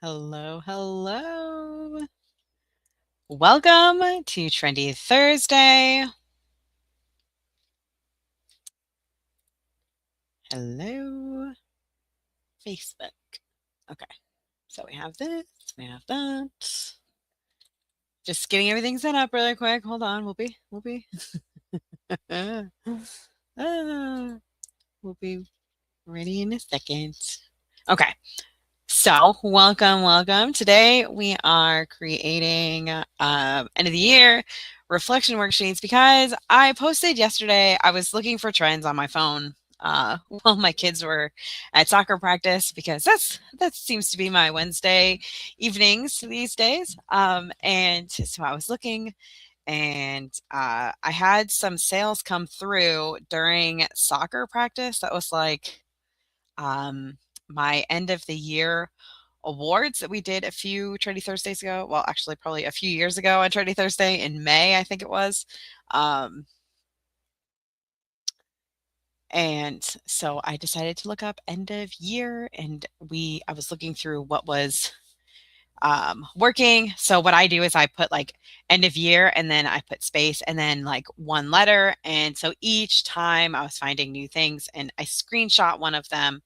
Hello, hello. Welcome to Trendy Thursday. Hello, Facebook. Okay, so we have this, we have that. Just getting everything set up really quick. Hold on, we'll be, ah, we'll be ready in a second. Okay, so, welcome. Today we are creating end of the year reflection worksheets because I posted yesterday. I was looking for trends on my phone while my kids were at soccer practice because that seems to be my Wednesday evenings these days. And so I was looking. And I had some sales come through during soccer practice that was like um, my end of the year awards that we did a few Trendy Thursdays ago. Well, actually, probably a few years ago on Trendy Thursday in May, I think it was. Um, and so I decided to look up end of year, and I was looking through what was working. So what I do is I put like end of year, and then I put space, and then like one letter. And so each time I was finding new things, and I screenshot one of them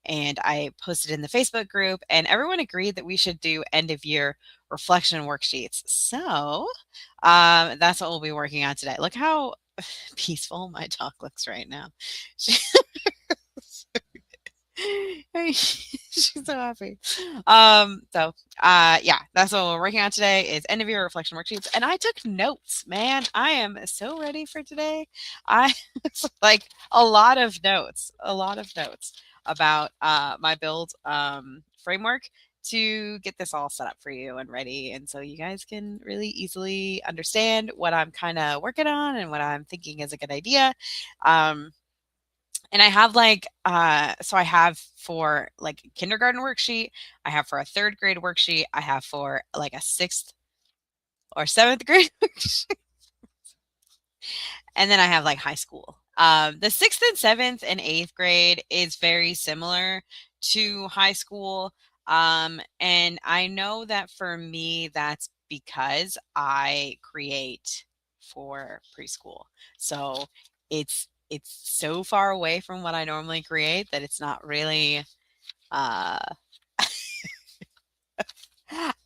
and I posted in the Facebook group, and everyone agreed that we should do end of year reflection worksheets. So that's what we'll be working on today. Look how peaceful my dog looks right now. She's so happy. Yeah, that's what we're working on today is end of year reflection worksheets. And I took notes, man. I am so ready for today. I it's like a lot of notes about my build framework to get this all set up for you and ready. And so you guys can really easily understand what I'm kind of working on and what I'm thinking is a good idea. And I have so I have for like kindergarten worksheet, I have for a third grade worksheet, I have for like a sixth or seventh grade worksheet, and then I have like high school. The sixth and seventh and eighth grade is very similar to high school. And I know that for me, that's because I create for preschool. So it's so far away from what I normally create that it's not really uh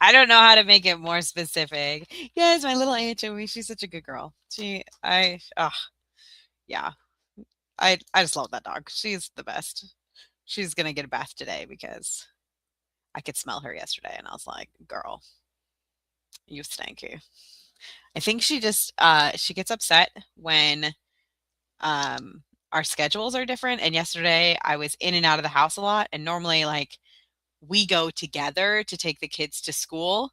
I don't know how to make it more specific. Yes, my little anchovy, she's such a good girl. Yeah. I just love that dog. She's the best. She's gonna get a bath today because I could smell her yesterday and I was like, girl, you stanky. I think she gets upset when um our schedules are different. And yesterday I was in and out of the house a lot. And normally like we go together to take the kids to school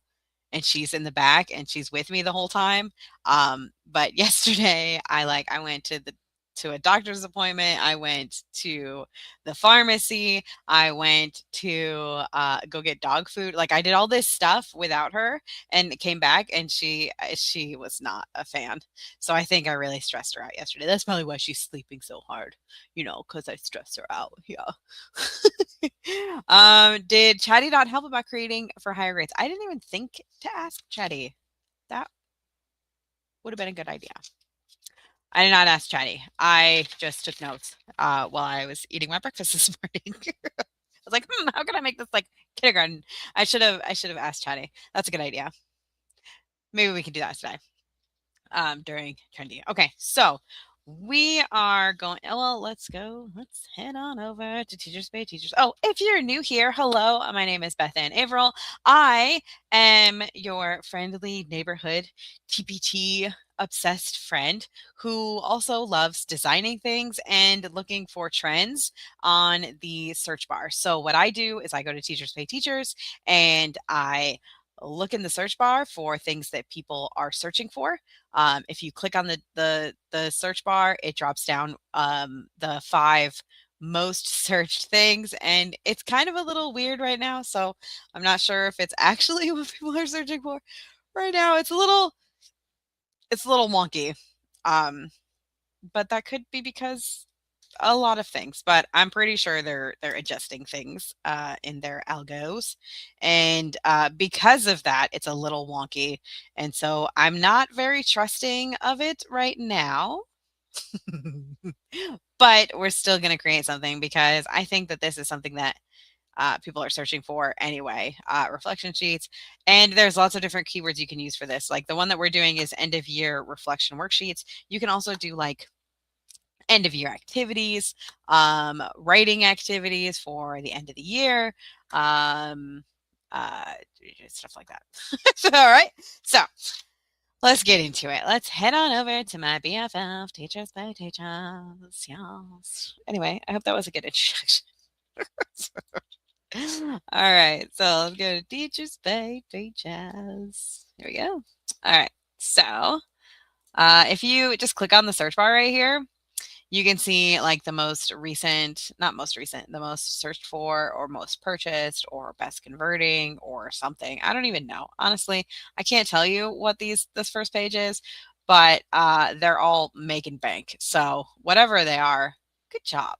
and she's in the back and she's with me the whole time. But yesterday I went to a doctor's appointment. I went to the pharmacy. I went to go get dog food. Like I did all this stuff without her and came back and she was not a fan. So I think I really stressed her out yesterday. That's probably why she's sleeping so hard, because I stressed her out. Yeah. Did Chatty not help about creating for higher grades? I didn't even think to ask Chatty. That would have been a good idea. I did not ask Chatty. I just took notes while I was eating my breakfast this morning. I was like, how can I make this like kindergarten? I should have asked Chatty. That's a good idea. Maybe we can do that today. During trendy. Okay, so we are going. Well, let's go. Let's head on over to Teachers Pay Teachers. Oh, if you're new here, hello. My name is Beth Ann Averill. I am your friendly neighborhood TPT obsessed friend who also loves designing things and looking for trends on the search bar. So what I do is I go to Teachers Pay Teachers and I look in the search bar for things that people are searching for. If you click on the search bar, it drops down the 5 most searched things, and it's kind of a little weird right now. So I'm not sure if it's actually what people are searching for right now. It's a little wonky, but that could be because a lot of things, but I'm pretty sure they're adjusting things in their algos, and because of that, it's a little wonky, and so I'm not very trusting of it right now. But we're still going to create something because I think that this is something that people are searching for anyway. Reflection sheets, and there's lots of different keywords you can use for this. Like the one that we're doing is end of year reflection worksheets. You can also do like end of year activities, writing activities for the end of the year, um, uh, stuff like that. So, all right. So let's get into it. Let's head on over to my BFF, Teachers by Teachers. Yes. Anyway, I hope that was a good introduction. All right. So let's go to Teachers by Teachers. Here we go. All right. So if you just click on the search bar right here, you can see like the most recent, not most recent, the most searched for or most purchased or best converting or something. I don't even know. Honestly, I can't tell you what this first page is, but they're all making bank. So whatever they are, good job.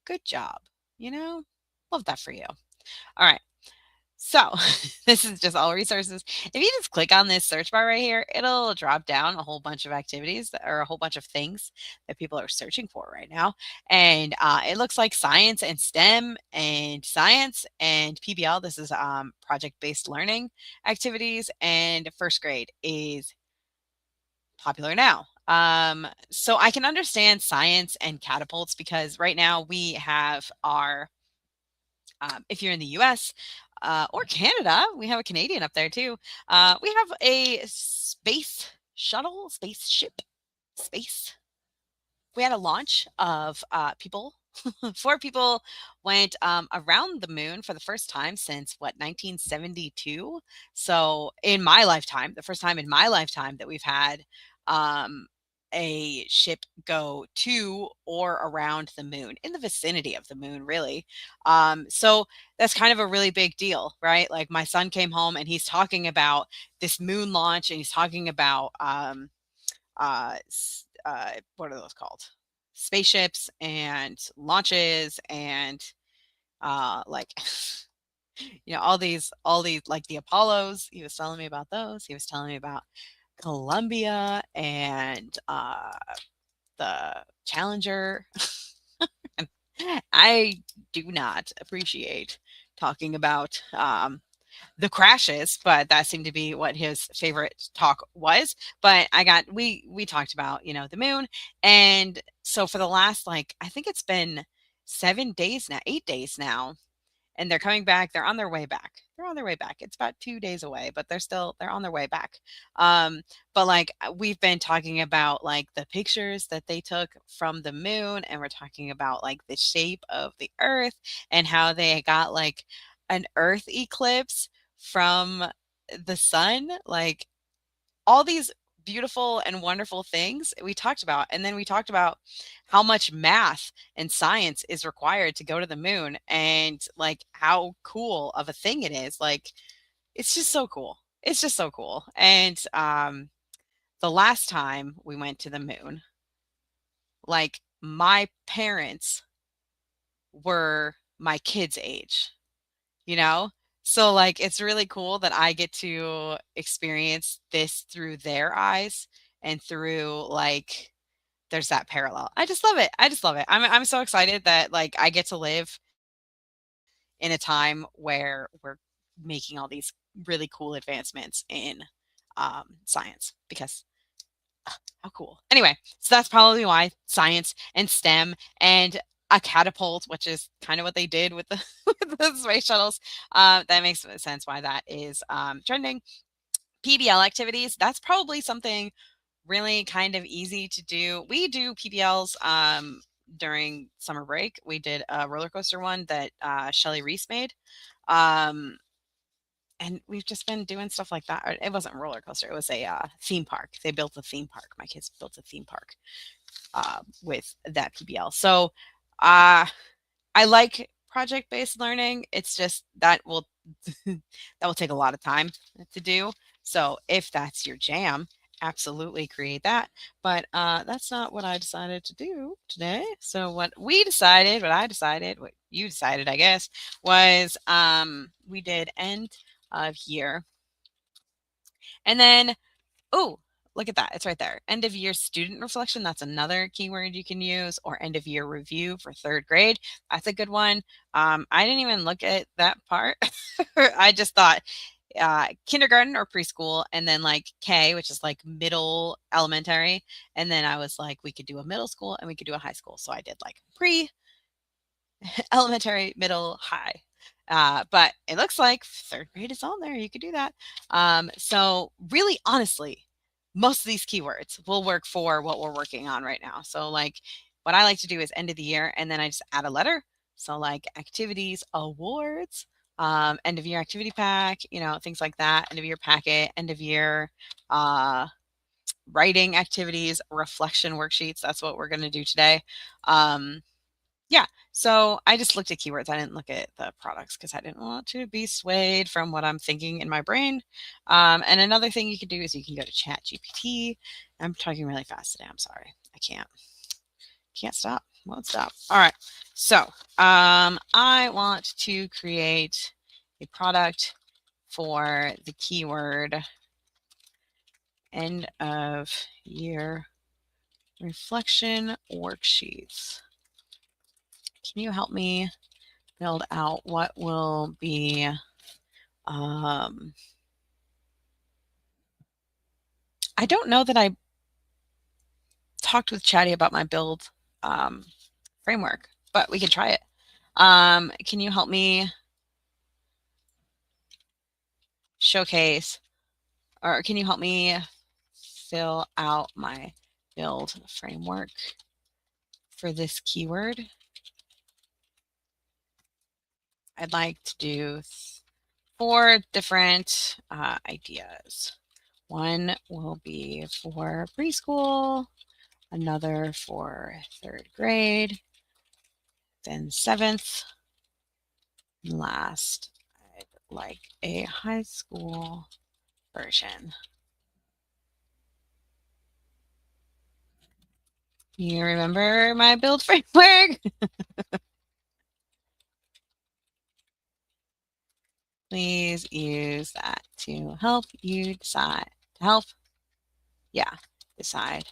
Good job. You know, love that for you. All right. So this is just all resources. If you just click on this search bar right here, it'll drop down a whole bunch of activities or a whole bunch of things that people are searching for right now. And it looks like science and STEM and science and PBL. This is project-based learning activities, and first grade is popular now. So I can understand science and catapults because right now we have our if you're in the US or Canada, we have a Canadian up there too. We have a space shuttle, spaceship, space. We had a launch of people. 4 people went around the moon for the first time since what 1972. So in my lifetime, the first time in my lifetime that we've had um, a ship go to or around the moon, in the vicinity of the moon, really. So that's kind of a really big deal, right? Like my son came home and he's talking about this moon launch, and he's talking about what are those called? Spaceships and launches and like all these like the Apollos. He was telling me about those. He was telling me about Columbia and the Challenger. And I do not appreciate talking about the crashes, but that seemed to be what his favorite talk was. But we talked about, the moon. And so for the last, like, I think it's been 7 days now, 8 days now, and they're coming back. They're on their way back. They're on their way back. It's about 2 days away, but they're on their way back. But like we've been talking about like the pictures that they took from the moon, and we're talking about like the shape of the earth and how they got like an earth eclipse from the sun. Like all these beautiful and wonderful things we talked about. And then we talked about how much math and science is required to go to the moon, and like how cool of a thing it is. Like it's just so cool. It's just so cool. And the last time we went to the moon, like my parents were my kids' age, you know? So like it's really cool that I get to experience this through their eyes and through like there's that parallel. I just love it. I just love it. I'm so excited that like I get to live in a time where we're making all these really cool advancements in science because how cool. Anyway, so that's probably why science and STEM and a catapult, which is kind of what they did with the, with the space shuttles. That makes sense why that is trending. PBL activities, that's probably something really kind of easy to do. We do PBLs during summer break. We did a roller coaster one that Shelly Reese made. And we've just been doing stuff like that. It wasn't a roller coaster. It was a theme park. They built a theme park. My kids built a theme park with that PBL. So I like project-based learning. It's just that will that will take a lot of time to do. So if that's your jam, absolutely create that. But that's not what I decided to do today. So what we decided, what I decided, what you decided, I guess, was we did end of year. And then, oh, look at that. It's right there. End of year student reflection. That's another keyword you can use, or end of year review for third grade. That's a good one. I didn't even look at that part. I just thought kindergarten or preschool, and then like K, which is like middle elementary. And then I was like, we could do a middle school and we could do a high school. So I did like pre, elementary, middle, high. But it looks like third grade is on there. You could do that. So really, honestly, most of these keywords will work for what we're working on right now. So like what I like to do is end of the year, and then I just add a letter. So like activities, awards, end of year activity pack, things like that. End of year packet, end of year writing activities, reflection worksheets. That's what we're going to do today. Yeah, so I just looked at keywords. I didn't look at the products because I didn't want to be swayed from what I'm thinking in my brain. And another thing you can do is you can go to Chat GPT. I'm talking really fast today. I'm sorry. I can't stop. Won't stop. All right. So I want to create a product for the keyword end of year reflection worksheets. Can you help me build out what will be I don't know that I talked with Chatty about my build framework, but we can try it. Can you help me showcase, or can you help me fill out my build framework for this keyword? I'd like to do 4 different ideas. One will be for preschool, another for third grade, then 7th, and last, I'd like a high school version. You remember my build framework? Please use that to help you decide, decide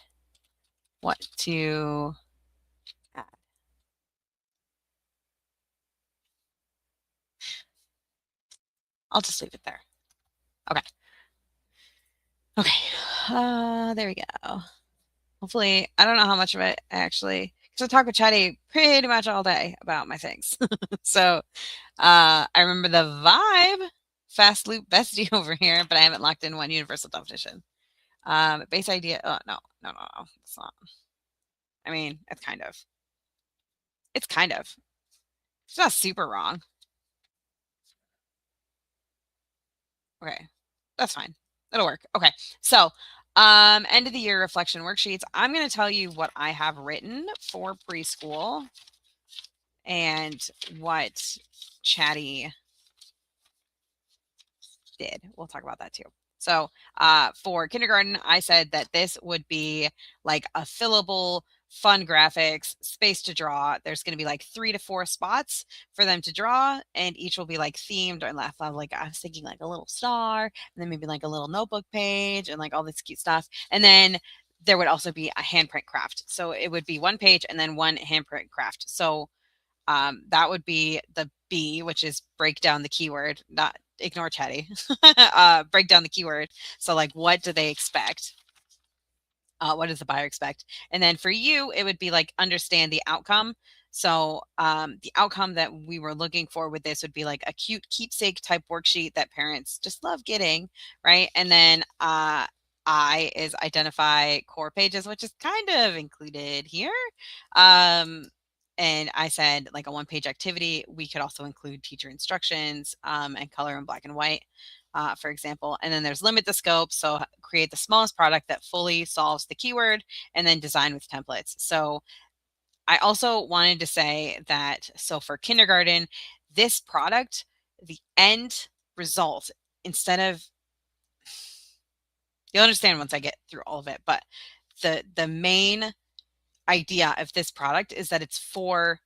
what to add. I'll just leave it there. Okay. Okay. There we go. Hopefully, I don't know how much of it actually, because I talk with Chatty pretty much all day about my things. So I remember the vibe, fast loop bestie over here, but I haven't locked in one universal definition. Base idea. Oh, no. It's not. I mean, it's kind of. It's kind of. It's not super wrong. Okay. That's fine. It'll work. Okay. So, end of the year reflection worksheets. I'm going to tell you what I have written for preschool and what Chatty did. We'll talk about that too. So for kindergarten, I said that this would be like a fillable, fun graphics, space to draw. There's going to be like 3 to 4 spots for them to draw, and each will be like themed or left. Like I was thinking like a little star, and then maybe like a little notebook page, and like all this cute stuff. And then there would also be a handprint craft. So it would be 1 page and then 1 handprint craft. So that would be the B, which is break down the keyword, not ignore Chatty. Break down the keyword. So like, what do they expect? What does the buyer expect? And then for you, it would be like understand the outcome. So the outcome that we were looking for with this would be like a cute keepsake type worksheet that parents just love getting, right? And then I is identify core pages, which is kind of included here. And I said like a 1-page activity. We could also include teacher instructions and color in black and white. For example, and then there's limit the scope. So create the smallest product that fully solves the keyword, and then design with templates. So I also wanted to say that, so for kindergarten, this product, the end result, instead of You'll understand once I get through all of it. But the main idea of this product is that it's for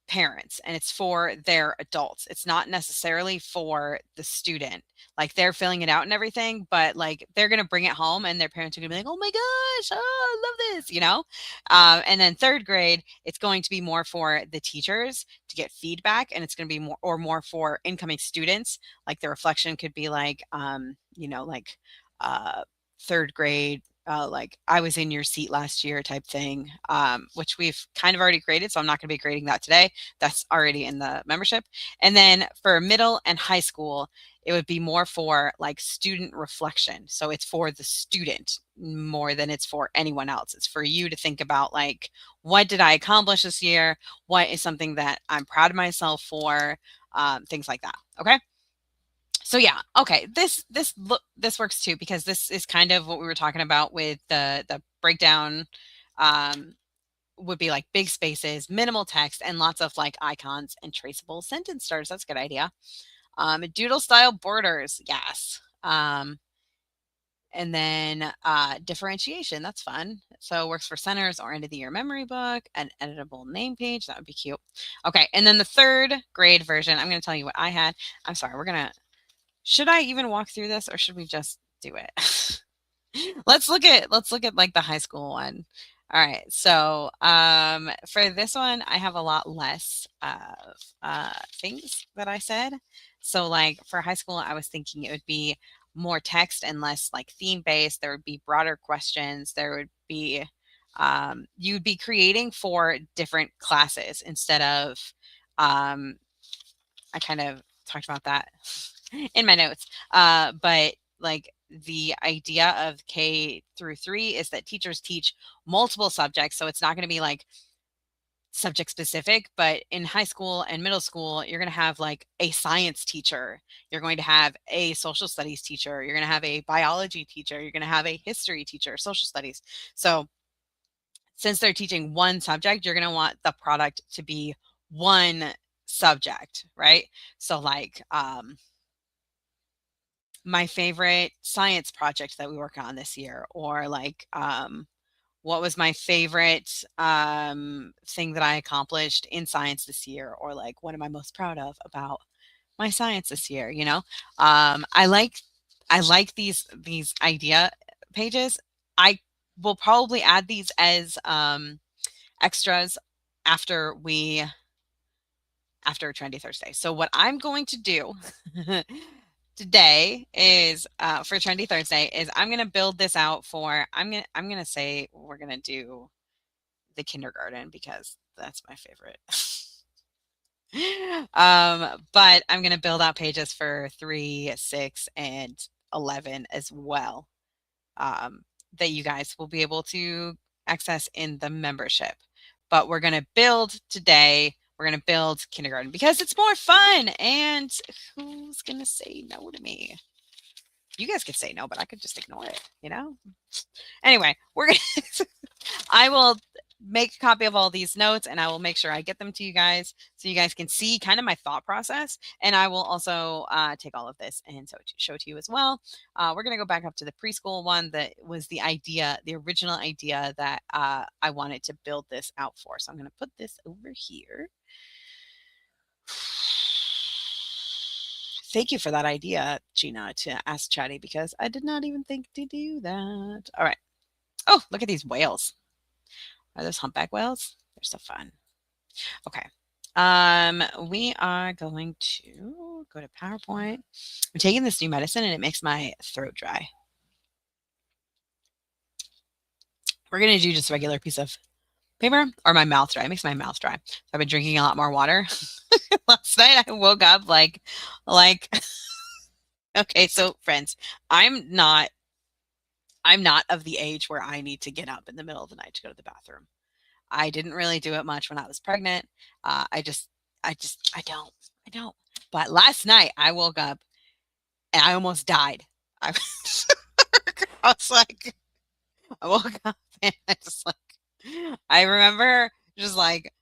parents and it's for their adults. It's not necessarily for the student. Like they're filling it out and everything, but like they're going to bring it home and their parents are going to be like, oh my gosh, oh, I love this, you know? And then third grade, it's going to be more for the teachers to get feedback, and it's going to be more for incoming students. Like the reflection could be like, like uh, third grade, like I was in your seat last year type thing, which we've kind of already graded. So I'm not going to be grading that today. That's already in the membership. And then for middle and high school, it would be more for like student reflection. So it's for the student more than it's for anyone else. It's for you to think about like, what did I accomplish this year? What is something that I'm proud of myself for? Things like that. Okay. So yeah, okay. This works too, because this is kind of what we were talking about with the breakdown. Um, would be like big spaces, minimal text, and lots of like icons and traceable sentence starters. That's a good idea. Doodle style borders, yes. And then differentiation, that's fun. So it works for centers or end of the year memory book, an editable name page. That would be cute. Okay, and then the third grade version, I'm going to tell you what I had. I'm sorry, should I even walk through this, or should we just do it? let's look at like the high school one. All right. So for this one, I have a lot less of things that I said. So like for high school, I was thinking it would be more text and less like theme based. There would be broader questions. There would be you'd be creating for different classes instead of I kind of talked about that in my notes. But like the idea of K through 3 is that teachers teach multiple subjects. So it's not going to be like subject specific, but in high school and middle school, you're going to have like a science teacher. You're going to have a social studies teacher. You're going to have a biology teacher. You're going to have a history teacher, social studies. So since they're teaching one subject, you're going to want the product to be one subject, right? So like, my favorite science project that we work on this year, or like what was my favorite thing that I accomplished in science this year, or like what am I most proud of about my science this year, you know? I like these idea pages. I will probably add these as extras after Trendy Thursday. So what I'm going to do today is for Trendy Thursday is I'm gonna build this out for I'm gonna say we're gonna do the kindergarten because that's my favorite. But I'm gonna build out pages for 3, 6, and 11 as well. That you guys will be able to access in the membership. But we're gonna build today. We're gonna build kindergarten because it's more fun. And who's gonna say no to me? You guys could say no, but I could just ignore it, you know? Anyway, we're gonna I will make a copy of all these notes and I will make sure I get them to you guys so you guys can see kind of my thought process. And I will also take all of this and show to you as well. We're going to go back up to the preschool one that was the original idea that I wanted to build this out for. So I'm going to put this over here. Thank you for that idea, Gina, to ask Chatty, because I did not even think to do that. All right. Oh, look at these whales. Are those humpback whales? They're so fun. Okay. We are going to go to PowerPoint. I'm taking this new medicine and it makes my throat dry. We're going to do just a regular piece of paper, or my mouth dry. It makes my mouth dry. So I've been drinking a lot more water. Last night I woke up like okay, so friends, I'm not of the age where I need to get up in the middle of the night to go to the bathroom. I didn't really do it much when I was pregnant. I don't. But last night I woke up and I almost died. I was like, I woke up and I remember just like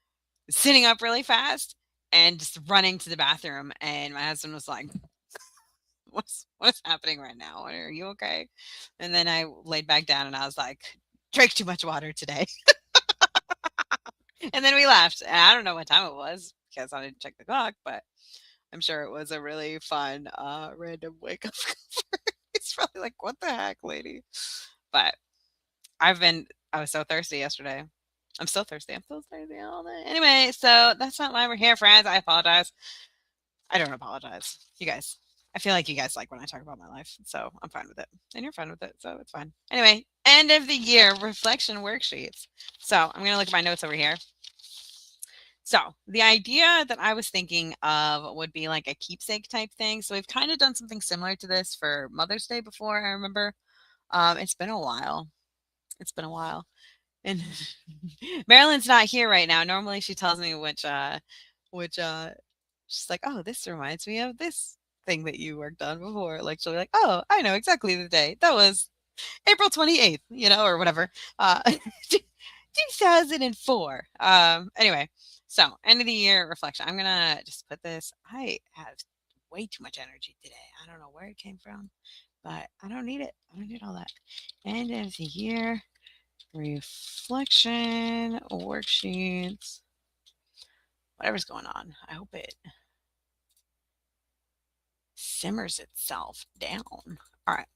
sitting up really fast and just running to the bathroom. And my husband was like, what's happening right now? Are you okay? And then I laid back down and I was like, drank too much water today. And then we left. And I don't know what time it was because I didn't check the clock, but I'm sure it was a really fun random wake up. It's probably like, what the heck, lady? But I was so thirsty yesterday. I'm still thirsty. I'm still thirsty all day. Anyway, so that's not why we're here, friends. I apologize. I don't apologize. You guys, I feel like you guys like when I talk about my life, so I'm fine with it. And you're fine with it, so it's fine. Anyway, end of the year reflection worksheets. So I'm going to look at my notes over here. So the idea that I was thinking of would be like a keepsake type thing. So we've kind of done something similar to this for Mother's Day before, I remember. It's been a while. It's been a while. And Marilyn's not here right now. Normally she tells me which she's like, "Oh, this reminds me of this thing that you worked on before." Like she'll be like, "Oh, I know exactly the day. That was April 28th, or whatever. 2004." Anyway, so end of the year reflection. I'm gonna just put this. I have way too much energy today. I don't know where it came from, but I don't need it. I don't need all that. End of the year reflection worksheets. Whatever's going on. I hope it simmers itself down. All right.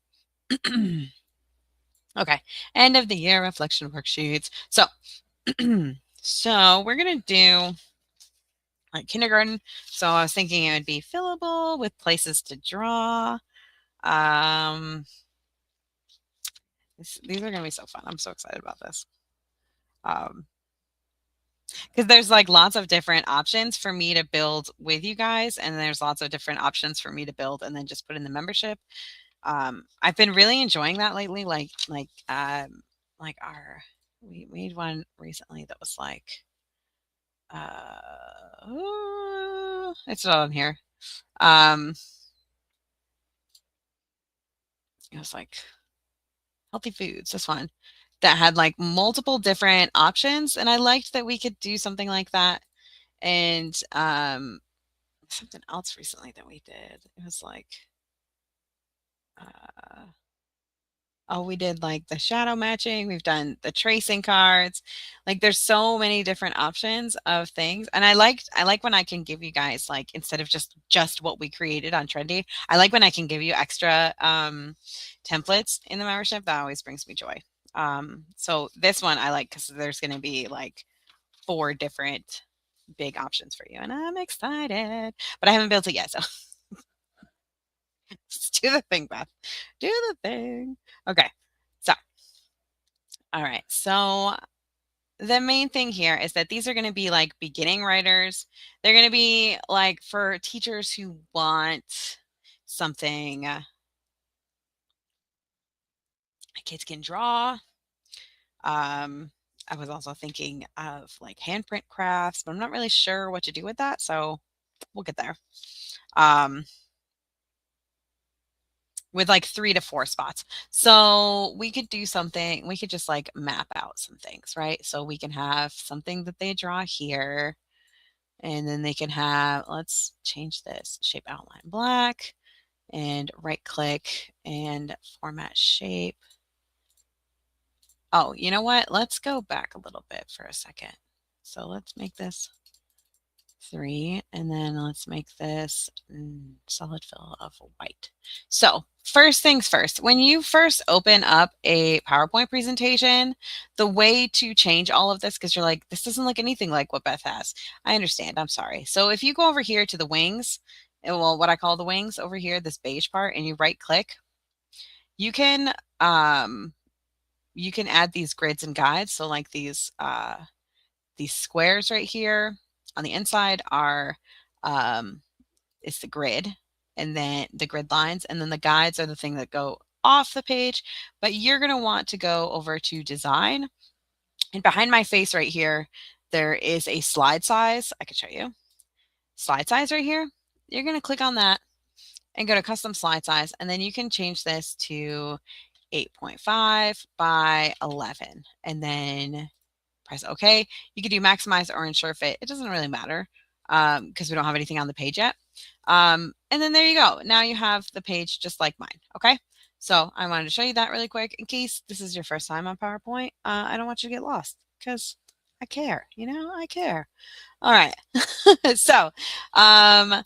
Okay. End of the year reflection worksheets. So, so we're going to do like kindergarten. So I was thinking it would be fillable with places to draw. These are going to be so fun. I'm so excited about this. Because there's like lots of different options for me to build with you guys, and there's lots of different options for me to build and then just put in the membership. I've been really enjoying that lately. Like our we made one recently that was like it's not on here. It was like healthy foods. This one that had like multiple different options, and I liked that we could do something like that. And something else recently that we did. It was like uh oh, we did like the shadow matching, we've done the tracing cards. Like there's so many different options of things. And I like when I can give you guys like instead of just what we created on Trendy, I like when I can give you extra templates in the membership. That always brings me joy. So this one I like because there's going to be like 4 different big options for you, and I'm excited, but I haven't built it yet. So let's do the thing, Beth. Do the thing. Okay. So, all right. So the main thing here is that these are going to be like beginning writers. They're going to be like for teachers who want something kids can draw. I was also thinking of like handprint crafts, but I'm not really sure what to do with that. So we'll get there. With like 3 to 4 spots. So we could do something, we could just like map out some things, right? So we can have something that they draw here, and then they can have, let's change this shape outline black and right click and format shape. Oh, you know what? Let's go back a little bit for a second. So let's make this 3, and then let's make this solid fill of white. So first things first, when you first open up a PowerPoint presentation, the way to change all of this, because you're like, this doesn't look anything like what Beth has. I understand, I'm sorry. So if you go over here to the wings, well, what I call the wings over here, this beige part, and you right click, you can add these grids and guides. So like these squares right here on the inside are it's the grid, and then the grid lines, and then the guides are the thing that go off the page. But you're going to want to go over to design, and behind my face right here there is a slide size. I can show you slide size right here. You're going to click on that and go to custom slide size, and then you can change this to 8.5 by 11, and then press OK. You could do maximize or ensure fit. It doesn't really matter because we don't have anything on the page yet. And then there you go. Now you have the page just like mine. Okay. So I wanted to show you that really quick in case this is your first time on PowerPoint. I don't want you to get lost because I care. I care. All right. So, um,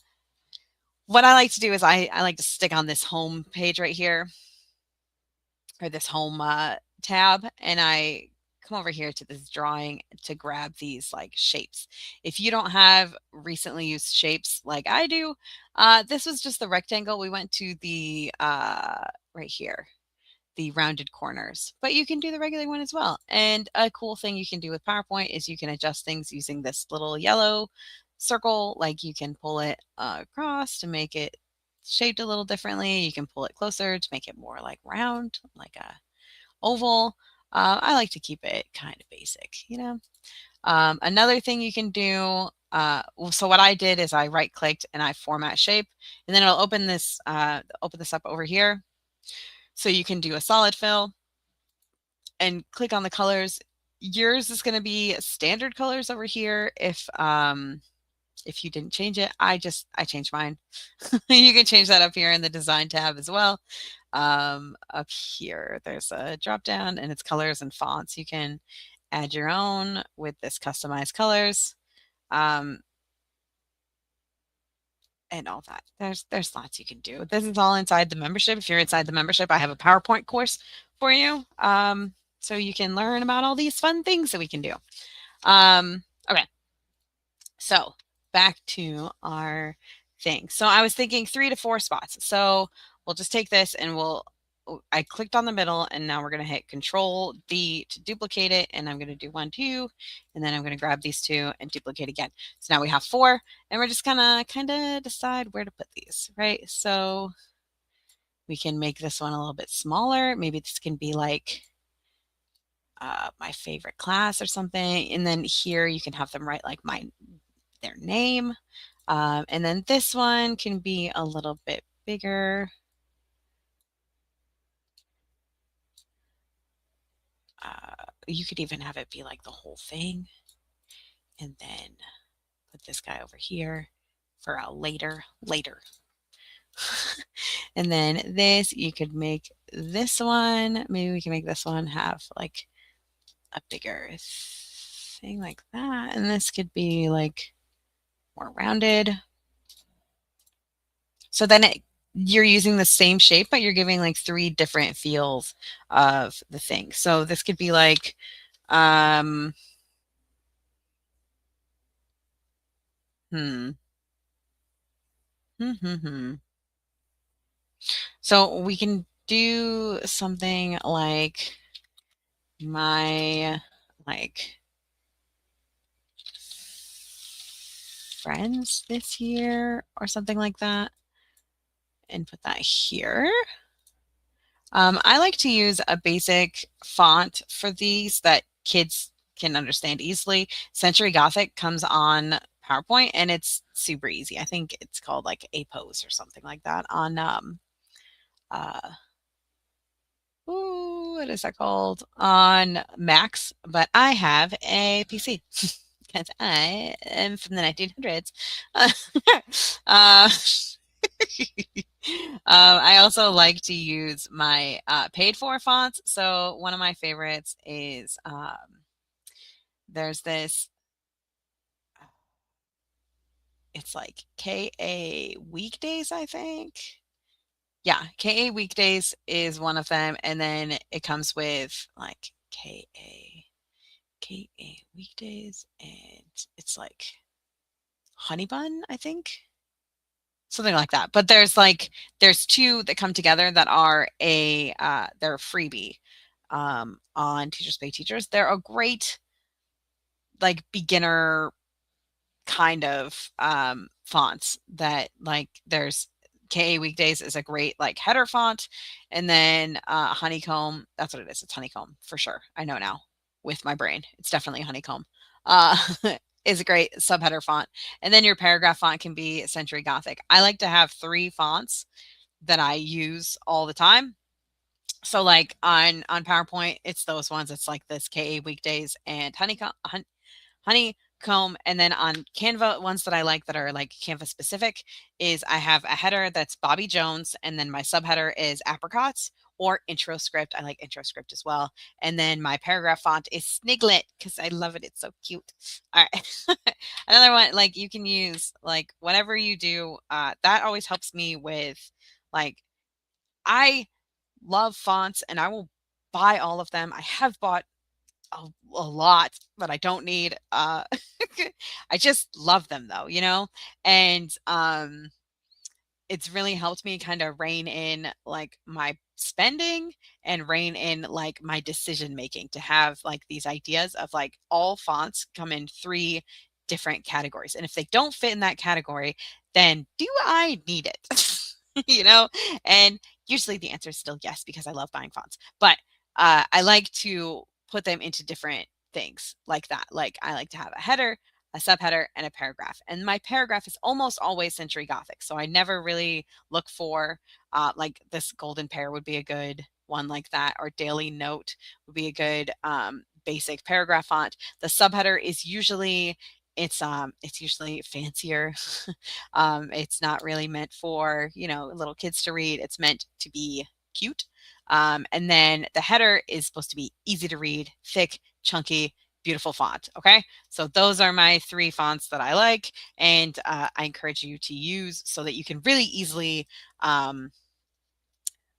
what I like to do is I like to stick on this home page right here, or this home tab, and I come over here to this drawing to grab these like shapes. If you don't have recently used shapes like I do, this was just the rectangle. We went to the right here, the rounded corners, but you can do the regular one as well. And a cool thing you can do with PowerPoint is you can adjust things using this little yellow circle. Like you can pull it across to make it shaped a little differently. You can pull it closer to make it more like round, like a oval. I like to keep it kind of basic. Another thing you can do, so what I did is I right clicked and I format shape, and then it'll open this up over here. So you can do a solid fill and click on the colors. Yours is going to be standard colors over here. If you didn't change it, I changed mine. You can change that up here in the design tab as well. Up here, there's a drop down and it's colors and fonts. You can add your own with this customized colors. And all that. There's lots you can do. This is all inside the membership. If you're inside the membership, I have a PowerPoint course for you. So you can learn about all these fun things that we can do. Okay. So back to our thing. So I was thinking 3 to 4 spots. So we'll just take this and I clicked on the middle, and now we're going to hit Control D to duplicate it. And I'm going to do 1, 2, and then I'm going to grab these 2 and duplicate again. So now we have 4, and we're just gonna kind of decide where to put these, right? So we can make this one a little bit smaller. Maybe this can be like my favorite class or something. And then here you can have them write like their name. And then this one can be a little bit bigger. You could even have it be like the whole thing. And then put this guy over here for a later. And then this, you could make this one, maybe we can make this one have like a bigger thing like that. And this could be like more rounded. So then you're using the same shape, but you're giving like 3 different feels of the thing. So this could be like, So we can do something like my friends this year or something like that, and put that here. I like to use a basic font for these that kids can understand easily. Century Gothic comes on PowerPoint and it's super easy. I think it's called like APOS or something like that on what is that called on Macs, but I have a PC because I am from the 1900s. uh, I also like to use my paid for fonts. So one of my favorites is there's this, it's like KA Weekdays, I think. Yeah, KA Weekdays is one of them. And then it comes with like KA Weekdays, and it's like Honey Bun, I think. Something like that. But there's 2 that come together that are they're a freebie on Teachers Pay Teachers. They're a great like beginner kind of fonts that like there's KA Weekdays is a great like header font, and then Honeycomb, that's what it is. It's Honeycomb for sure. I know now with my brain. It's definitely Honeycomb. Is a great subheader font. And then your paragraph font can be Century Gothic. I like to have 3 fonts that I use all the time. So like on PowerPoint, it's those ones. It's like this KA Weekdays and Honeycomb comb. And then on Canva, ones that I like that are like Canva specific is I have a header that's Bobby Jones, and then my subheader is apricots or intro script. I like intro script as well. And then my paragraph font is Sniglet because I love it. It's so cute. All right. Another one, like you can use like whatever you do. That always helps me with like, I love fonts and I will buy all of them. I have bought a lot that I don't need. I just love them though, you know? And it's really helped me kind of rein in like my spending and rein in like my decision making to have like these ideas of like all fonts come in 3 different categories. And if they don't fit in that category, then do I need it? You know? And usually the answer is still yes because I love buying fonts. But I like to put them into different things like that. Like I like to have a header, a subheader, and a paragraph. And my paragraph is almost always Century Gothic. So I never really look for like this golden pear would be a good one like that, or daily note would be a good basic paragraph font. The subheader is usually it's usually fancier. It's not really meant for, you know, little kids to read. It's meant to be cute. And then the header is supposed to be easy to read, thick, chunky, beautiful font. Okay. So those are my 3 fonts that I like. And I encourage you to use so that you can really easily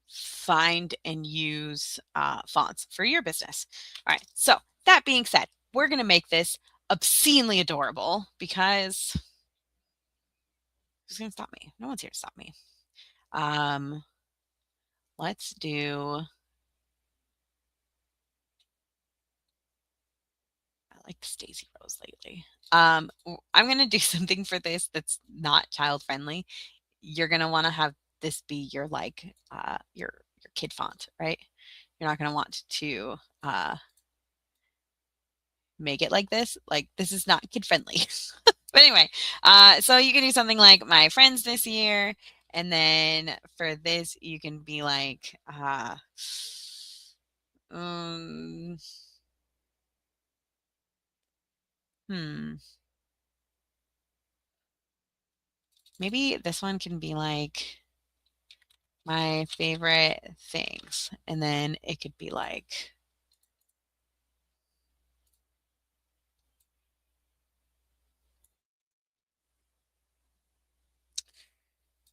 find and use fonts for your business. All right. So that being said, we're going to make this obscenely adorable because who's going to stop me? No one's here to stop me. Let's do, I like Stacy Rose lately. I'm going to do something for this that's not child friendly. You're going to want to have this be your like your kid font, right? You're not going to want to make it like this. Like this is not kid friendly. But anyway, so you can do something like my friends this year, and then for this you can be like um hmm maybe this one can be like my favorite things, and then it could be like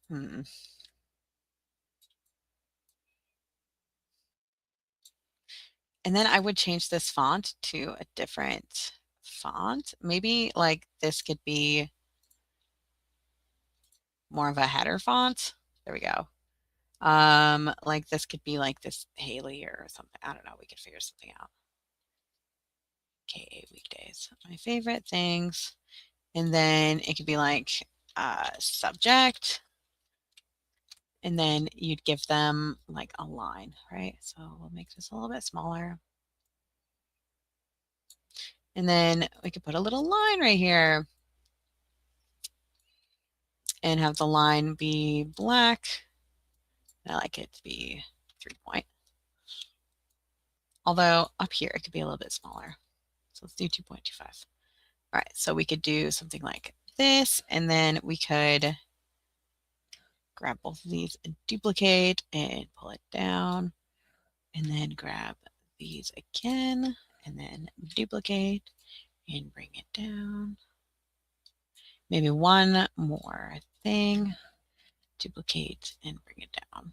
hmm. And then I would change this font to a different font. Maybe like this could be more of a header font. There we go. Like this could be like this Haley or something. I don't know. We could figure something out. KA weekdays. My favorite things. And then it could be like subject. And then you'd give them like a line, right? So we'll make this a little bit smaller. And then we could put a little line right here and have the line be black. I like it to be 3-point. Although up here it could be a little bit smaller. So let's do 2.25. All right, so we could do something like this, and then we could grab both of these and duplicate and pull it down, and then grab these again, and then duplicate and bring it down. Maybe one more thing, duplicate and bring it down.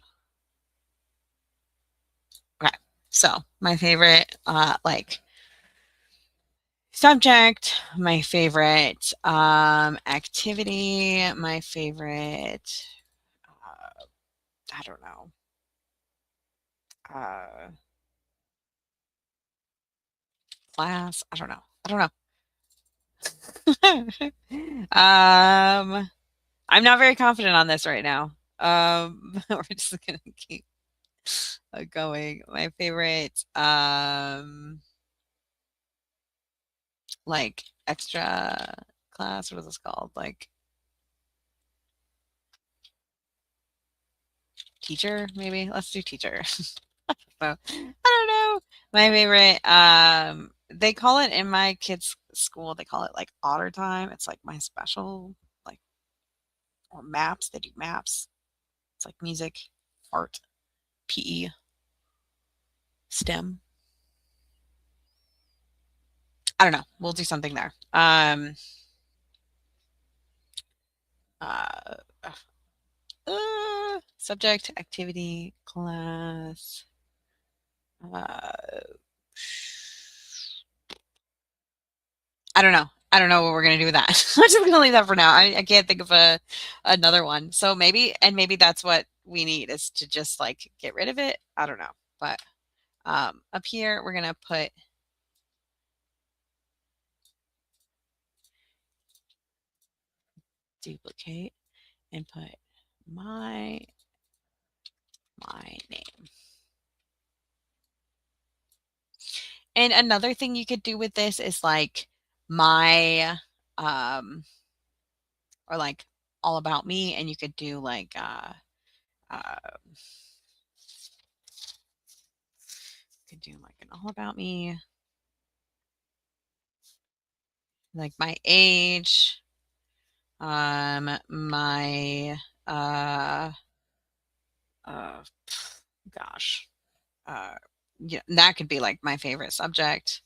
Okay, so my favorite like subject, my favorite activity, my favorite I don't know. Uh, class. I don't know. I don't know. I'm not very confident on this right now. We're just gonna keep going. My favorite, like extra class. What is this called? Like teacher, maybe. Let's do teacher. So I don't know. My favorite, they call it in my kids' school, they call it like otter time. It's like my special, like, or maps. They do maps. It's like music, art, PE, STEM. I don't know. We'll do something there. Uh, subject, activity, class. Uh, I don't know. I don't know what we're gonna do with that. I'm just gonna leave that for now. I can't think of another one. So maybe that's what we need is to just like get rid of it. I don't know. But up here we're gonna put duplicate and put my name. And another thing you could do with this is like my or like all about me, and you could do like could do like an all about me, like my age, my uh gosh, yeah, that could be like my favorite subject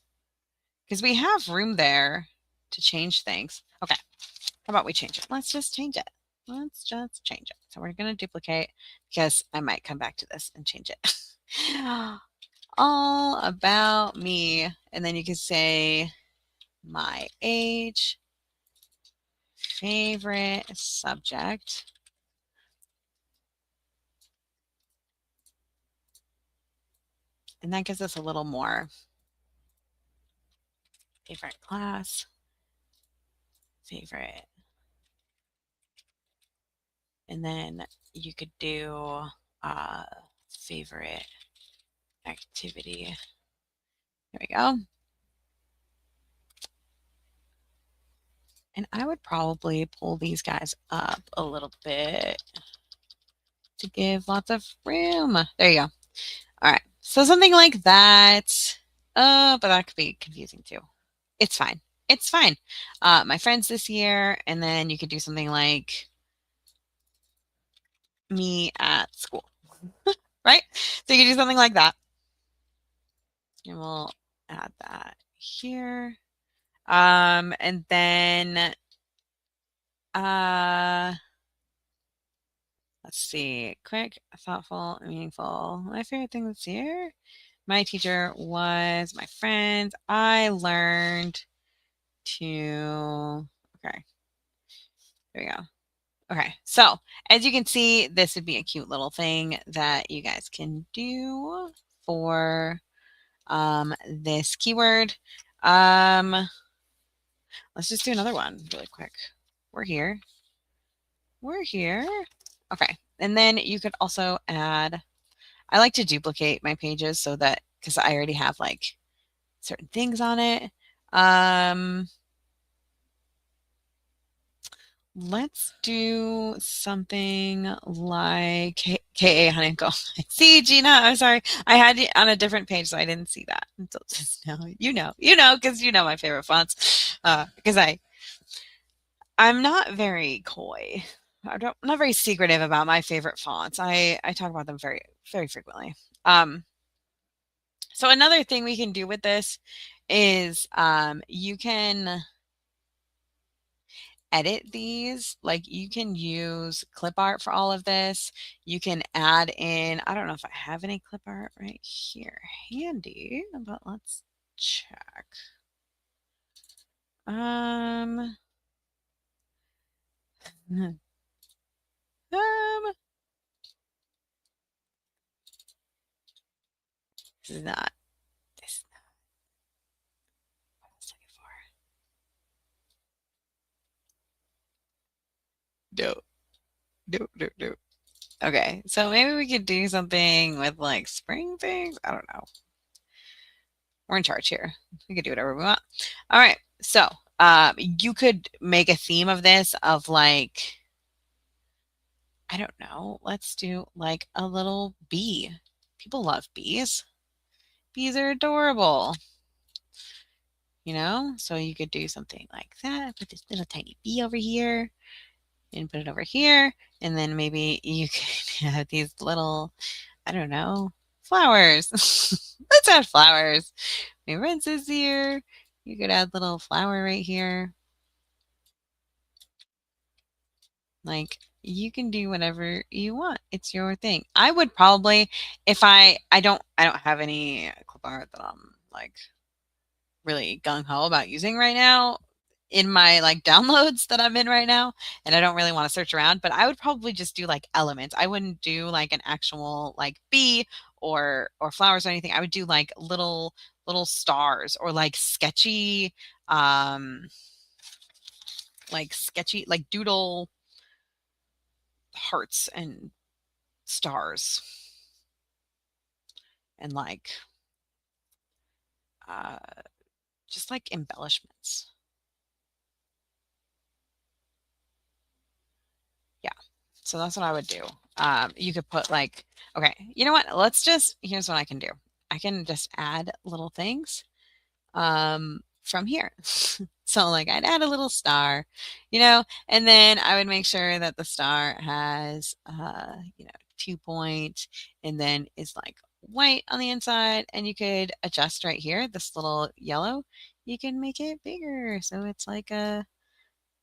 because we have room there to change things. Okay, how about we change it? Let's just change it. Let's just change it. So we're going to duplicate because I might come back to this and change it. All about me. And then you can say my age, favorite subject. And that gives us a little more. Favorite class, favorite. And then you could do favorite activity. There we go. And I would probably pull these guys up a little bit to give lots of room. There you go. All right. So something like that. But that could be confusing too. It's fine. It's fine. My friends this year, and then you could do something like me at school, right? So you could do something like that. And we'll add that here. And then let's see. Quick, thoughtful, meaningful. My favorite thing this year. My teacher was my friend. I learned to. Okay. There we go. Okay. So as you can see, this would be a cute little thing that you guys can do for this keyword. Let's just do another one really quick. We're here. We're here. Okay. And then you could also add, I like to duplicate my pages so that, because I already have like certain things on it. Let's do something like KA Honeycomb. See, Gina, I'm sorry. I had it on a different page, so I didn't see that until just now. Because you know my favorite fonts. Because I'm not very coy. I'm not very secretive about my favorite fonts. I talk about them very, very frequently. So another thing we can do with this is you can edit these. Like you can use clip art for all of this. You can add in, I don't know if I have any clip art right here handy, but let's check. Um, um, this is not, this is not, what I was looking for. No, no, no, no. Okay, so maybe we could do something with like spring things. I don't know. We're in charge here. We could do whatever we want. All right. So you could make a theme of this of like, I don't know. Let's do like a little bee. People love bees. Bees are adorable. you know? So you could do something like that. Put this little tiny bee over here and put it over here. And then maybe you could have these little, I don't know, flowers. Let's add flowers. My rinse is here. You could add little flower right here. Like you can do whatever you want. It's your thing. I would probably if I don't have any clip art that I'm like really gung ho about using right now in my like downloads that I'm in right now, and I don't really want to search around, but I would probably just do like elements. I wouldn't do like an actual like bee or flowers or anything. I would do like little stars or um like sketchy like doodle hearts and stars and like uh just like embellishments. Yeah. So that's what I would do. You could put like, okay, you know what? Here's what I can do. I can just add little things from here. So like I'd add a little star, and then I would make sure that the star has 2 point and then is like white on the inside, and you could adjust right here, this little yellow, you can make it bigger. So it's like I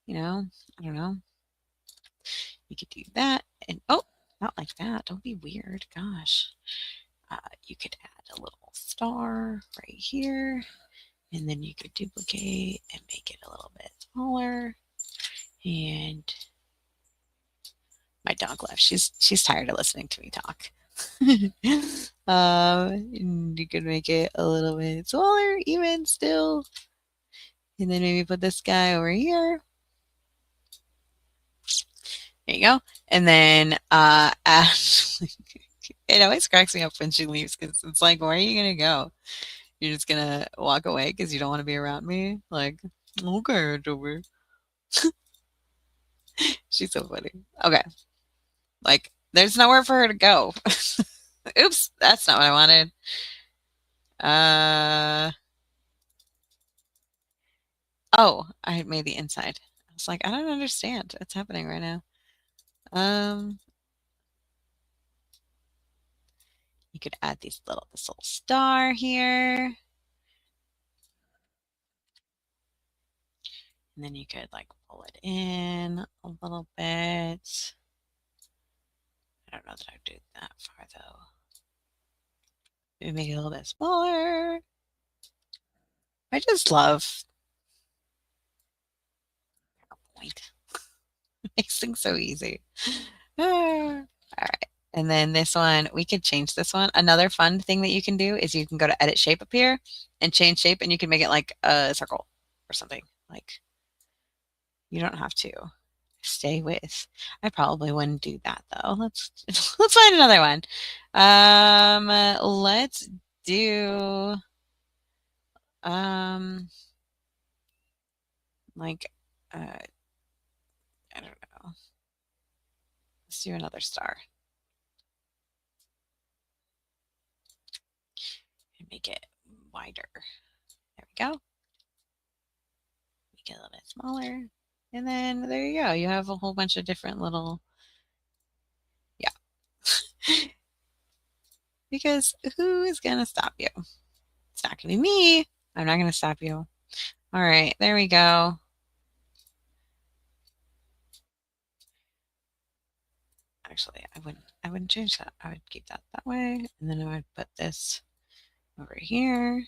don't know, you could do that. And oh, not like that. Don't be weird. Gosh. You could add a little star right here. And then you could duplicate and make it a little bit smaller. And my dog left. She's tired of listening to me talk. You could make it a little bit smaller, even still. And then maybe put this guy over here. There you go. And then it always cracks me up when she leaves because it's like, where are you gonna go? You're just gonna walk away because you don't want to be around me? Like, okay, October. She's so funny. Okay. Like, there's nowhere for her to go. Oops, that's not what I wanted. Uh oh, I had made the inside. I was like, I don't understand what's happening right now. Um, you could add this little star here. And then you could like pull it in a little bit. I don't know that I'd do that far though. Maybe make it a little bit smaller. I just love PowerPoint. It makes things so easy. All right. And then this one, we could change this one. Another fun thing that you can do is you can go to edit shape up here and change shape, and you can make it like a circle or something. Like you don't have to stay with. I probably wouldn't do that though. Let's find another one. Let's do um like I don't know. Let's do another star and make it wider. There we go. Make it a little bit smaller. And then there you go. You have a whole bunch of different little, yeah. Because who is going to stop you? It's not going to be me. I'm not going to stop you. All right, there we go. Actually, I wouldn't change that. I would keep that that way, and then I would put this over here,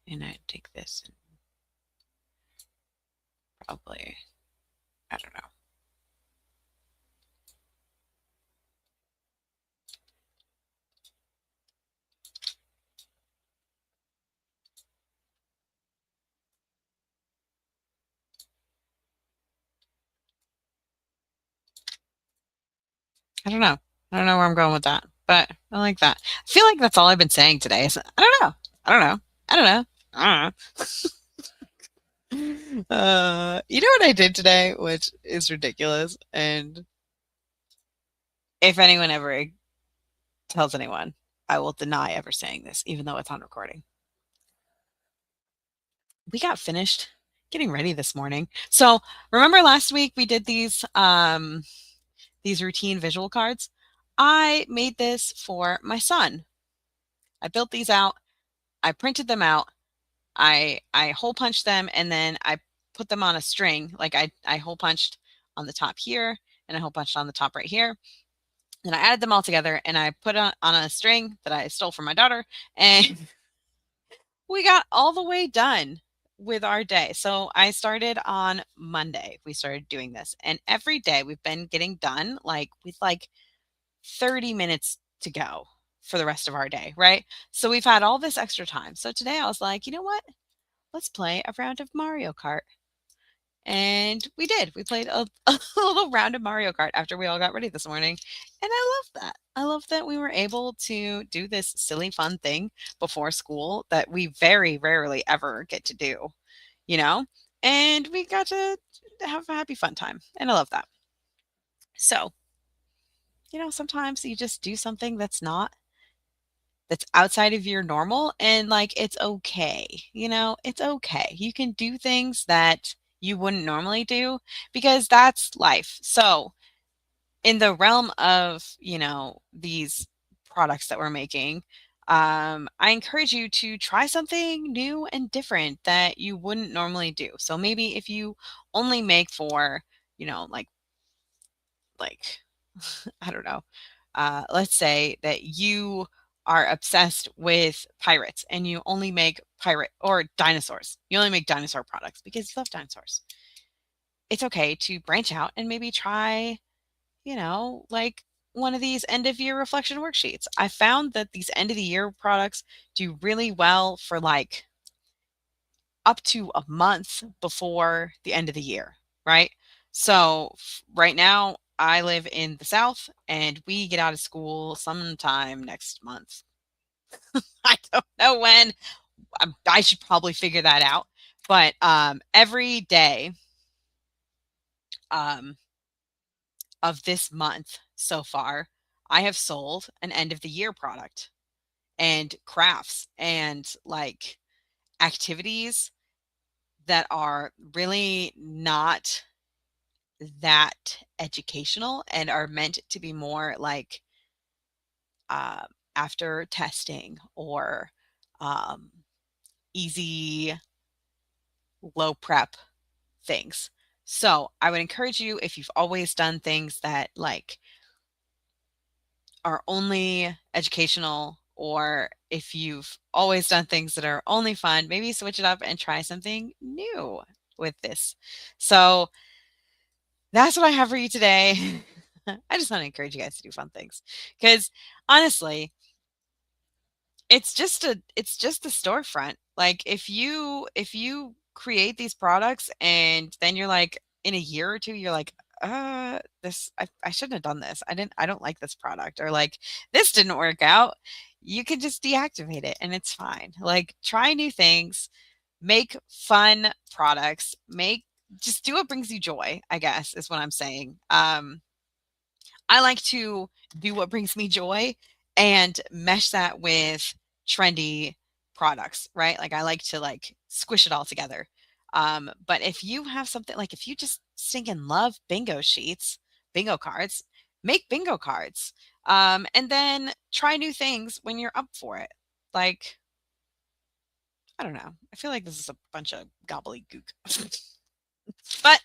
and I'd take this and probably, I don't know. I don't know. I don't know where I'm going with that, but I like that. I feel like that's all I've been saying today. I don't know. I don't know. I don't know. I don't know. You know what I did today, which is ridiculous. And if anyone ever tells anyone, I will deny ever saying this, even though it's on recording. we got finished getting ready this morning. So remember last week we did these routine visual cards? I made this for my son. I built these out. I printed them out. I hole punched them and then I put them on a string. Like I hole punched on the top here and I hole punched on the top right here. And I added them all together and I put on a string that I stole from my daughter. And we got all the way done with our day. So I started on Monday. We started doing this. And every day we've been getting done like with like 30 minutes to go for the rest of our day, right? So we've had all this extra time. So today I was like, you know what? Let's play a round of Mario Kart. And we did. We played a little round of Mario Kart after we all got ready this morning. And I love that. I love that we were able to do this silly, fun thing before school that we very rarely ever get to do, you know? And we got to have a happy, fun time. And I love that. So, sometimes you just do something that's outside of your normal and like it's okay. It's okay. You can do things that you wouldn't normally do because that's life. So, in the realm of, these products that we're making, I encourage you to try something new and different that you wouldn't normally do. So maybe if you only make for, like I don't know. Let's say that you are obsessed with pirates and you only make pirate or dinosaurs. You only make dinosaur products because you love dinosaurs. It's okay to branch out and maybe try, like one of these end of year reflection worksheets. I found that these end of the year products do really well for like up to a month before the end of the year, right? So right now, I live in the South and we get out of school sometime next month. I don't know when. I should probably figure that out. But every day um, of this month so far, I have sold an end of the year product and crafts and like activities that are really not that educational and are meant to be more like uh, after testing or um, easy low prep things. So I would encourage you if you've always done things that like are only educational or if you've always done things that are only fun, maybe switch it up and try something new with this. So that's what I have for you today. I just want to encourage you guys to do fun things because honestly, it's just a storefront. Like if you create these products and then you're like in a year or two, you're like, this I shouldn't have done this. I don't like this product or like this didn't work out. You can just deactivate it and it's fine. Like try new things, make fun products, just do what brings you joy, I guess is what I'm saying. I like to do what brings me joy and mesh that with trendy products, right? Like I like to like squish it all together. But if you have something like if you just stinking love bingo sheets, bingo cards, make bingo cards. And then try new things when you're up for it. Like, I don't know. I feel like this is a bunch of gobbledygook. But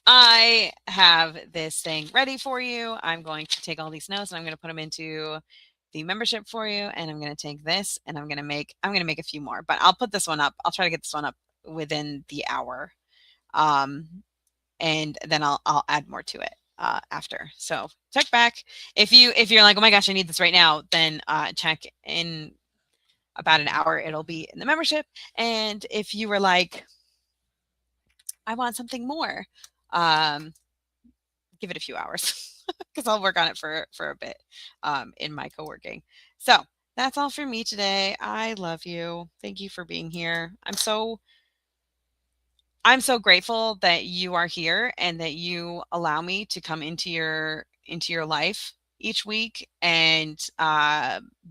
I have this thing ready for you. I'm going to take all these notes and I'm going to put them into the membership for you. And I'm going to take this and I'm going to make a few more, but I'll put this one up. I'll try to get this one up within the hour. Um, and then I'll add more to it after. So check back. If you're like, oh my gosh, I need this right now, then check in about an hour. It'll be in the membership. And if you were like, I want something more, um, give it a few hours because I'll work on it for a bit in my co-working. So that's all for me today. I love you. Thank you for being here. I'm so grateful that you are here and that you allow me to come into your life each week and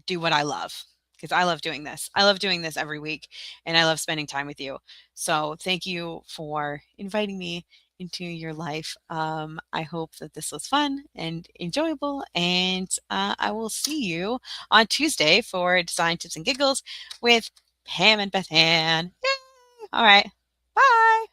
do what I love because I love doing this. I love doing this every week, and I love spending time with you. So thank you for inviting me into your life. I hope that this was fun and enjoyable, and I will see you on Tuesday for Design Tips and Giggles with Pam and Beth Ann. Yay! All right. Bye.